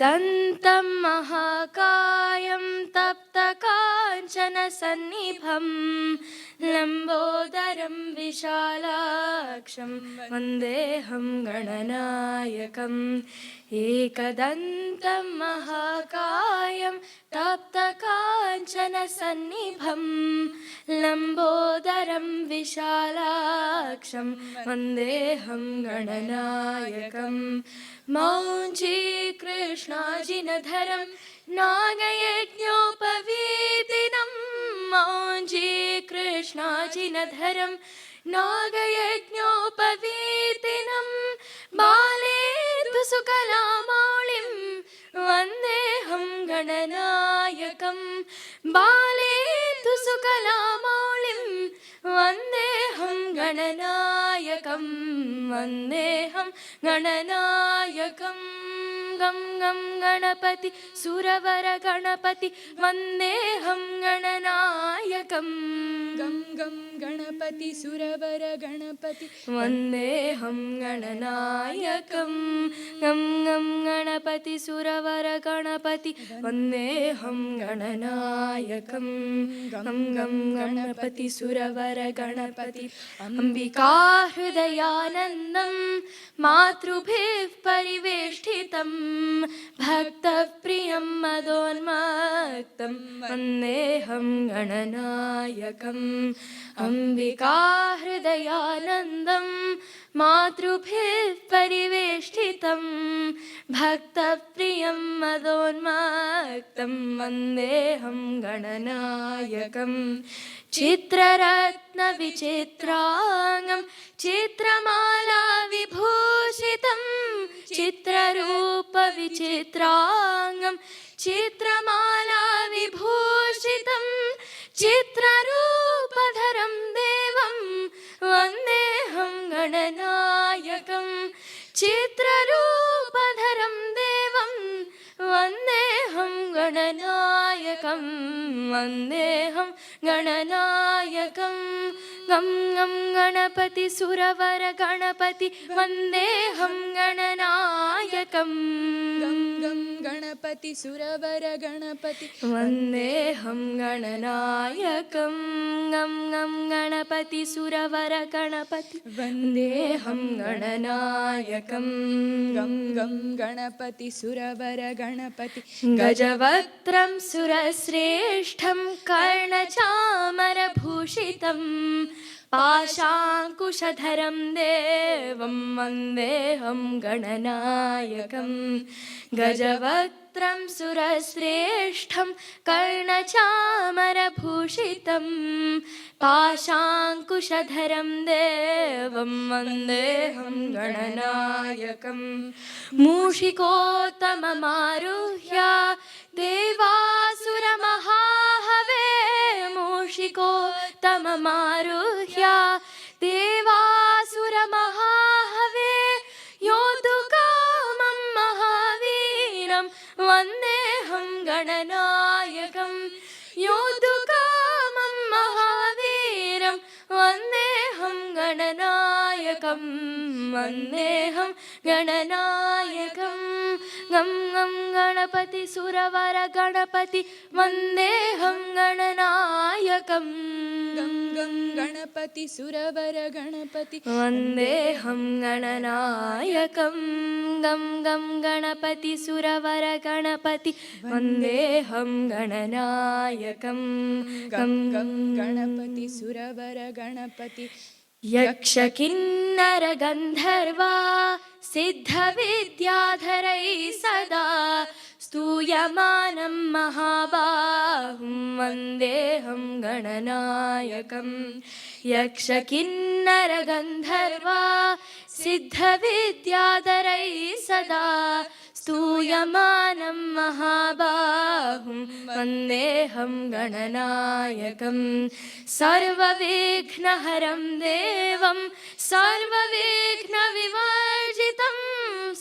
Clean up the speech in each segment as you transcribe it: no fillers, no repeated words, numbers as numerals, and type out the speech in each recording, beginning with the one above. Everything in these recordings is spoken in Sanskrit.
दन्तं महाकायं तप्तकाञ्चनसन्निभं लम्बोदरं विशालाक्षं वन्देऽहं गणनायकम् एकदन्तं महाकायं तप्तकाञ्चनसन्निभं लम्बोदरं विशालाक्षं वन्देऽहं गणनायकम् मौञ्जी कृष्णाजिनधरं नागयज्ञोपवीतिनं मौञ्जी कृष्णाजिनधरं नागयज्ञोपवीतिनं बाले तु सुकलामौलिं वन्देऽहं गणनायकं बाले तु सुकलामौलिं वन्देऽहं गणनायकं वन्देऽहं गणनायकं गं गं गणपति सुरवर गणपति वन्देऽहं गणनायकं गं गं गणपति सुरवर गणपति वन्देऽहं गणनायकं गं गं गणपति सुरवर गणपति वन्देऽहं गणनायकं गं गं गणपति सुरवर गणपति अम्बिका हृदयानन्दं मातृभिः परिवेष्टितं भक्तप्रियं मदोन्मत्तं वन्देऽहं गणनायकम् अम्बिका हृदयानन्दं मातृभिः परिवेष्टितं भक्तप्रियं मदोन्मत्तं वन्देऽहं गणनायकम् चित्ररत्नविचित्राङ्गं चित्रमाला विभूषितं चित्ररूपविचित्राङ्गं चित्रमाला विभूषितं चित्ररूपधरं देवं वन्देऽहं गणनायकं चित्ररूपधरं देवं वन्देऽहं गणनायकं वन्देऽहं गणनायकं गं गं गणपति सुरवर गणपति वन्देऽहं गणनायकं गं गं गणपति सुरवर गणपति वन्देऽहं गणनायकं गं गं गणपति सुरवर गणपति वन्देऽहं गणनायकं गं गं गणपति सुरवर गणपति गजवक्त्रं सुरश्रेष्ठं कर्णचामरभूषितं पाशाङ्कुशधरं देवं वन्देऽहं गणनायकं गजवक्त्रं सुरश्रेष्ठं कर्णचामरभूषितं पाशाङ्कुशधरं देवं वन्देऽहं गणनायकं मूषिकोत्तममारुह्य देवासुरमहाहवे मूषिकोत्तममारुह्य देवासुरमहाहवे योद्धुकामं महावीरं वन्देऽहं गणनायकं योद्धुकामं महावीरं वन्देऽहं गणनायकं वन्देऽहं गणनायकं गं गं गणपति सुरवर गणपति वन्देऽहं गणनायकं गं गं गणपति सुरवर गणपति वन्देऽहं गणनायकं गं गं गणपति सुरवर गणपति वन्देऽहं गणनायकं गं गं गणपति सुरवर गणपति यक्षकिन्नरगन्धर्वा सिद्धविद्याधरैः सदा स्तूयमानं महाबाहुं वन्देऽहं गणनायकं यक्षकिन्नरगन्धर्वा सिद्धविद्याधरैः सदा स्तूयमानं महाबाहुं वन्देऽहं गणनायकं सर्वविघ्नहरं देवं सर्वविघ्नविवर्जितं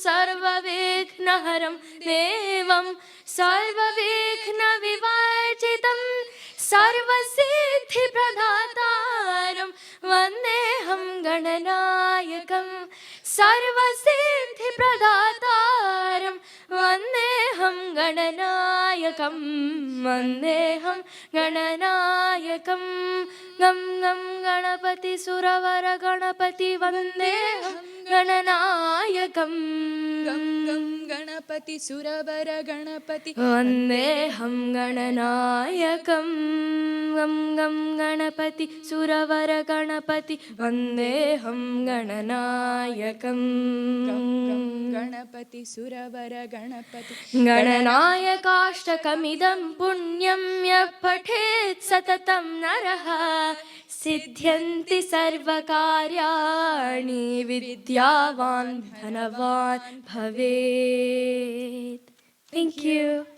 सर्वविघ्नहरं देवं सर्वविघ्नविवर्जितं सर्वसिद्धिप्रदातारं वन्देऽहं गणनायकं सर्वसिद्धिप्रदातारं वन्देऽहं गणनायकं वन्देऽहं गणनायकं गं गं गणपति सुरवर गणपति वन्देऽहं गणनायकं गं गं गणपति सुरवर गणपति वन्देऽहं गणनायकं गं गं गणपति सुरवर गणपति वन्देऽहं गणनायकं गं गं गणपति सुरवर गणपति गणनायकाष्टकमिदं पुण्यं यः पठेत् सततं नरः सिद्ध्यन्ति सर्वकार्याणि विद्यावान् धनवान् भवेत्. Thank you.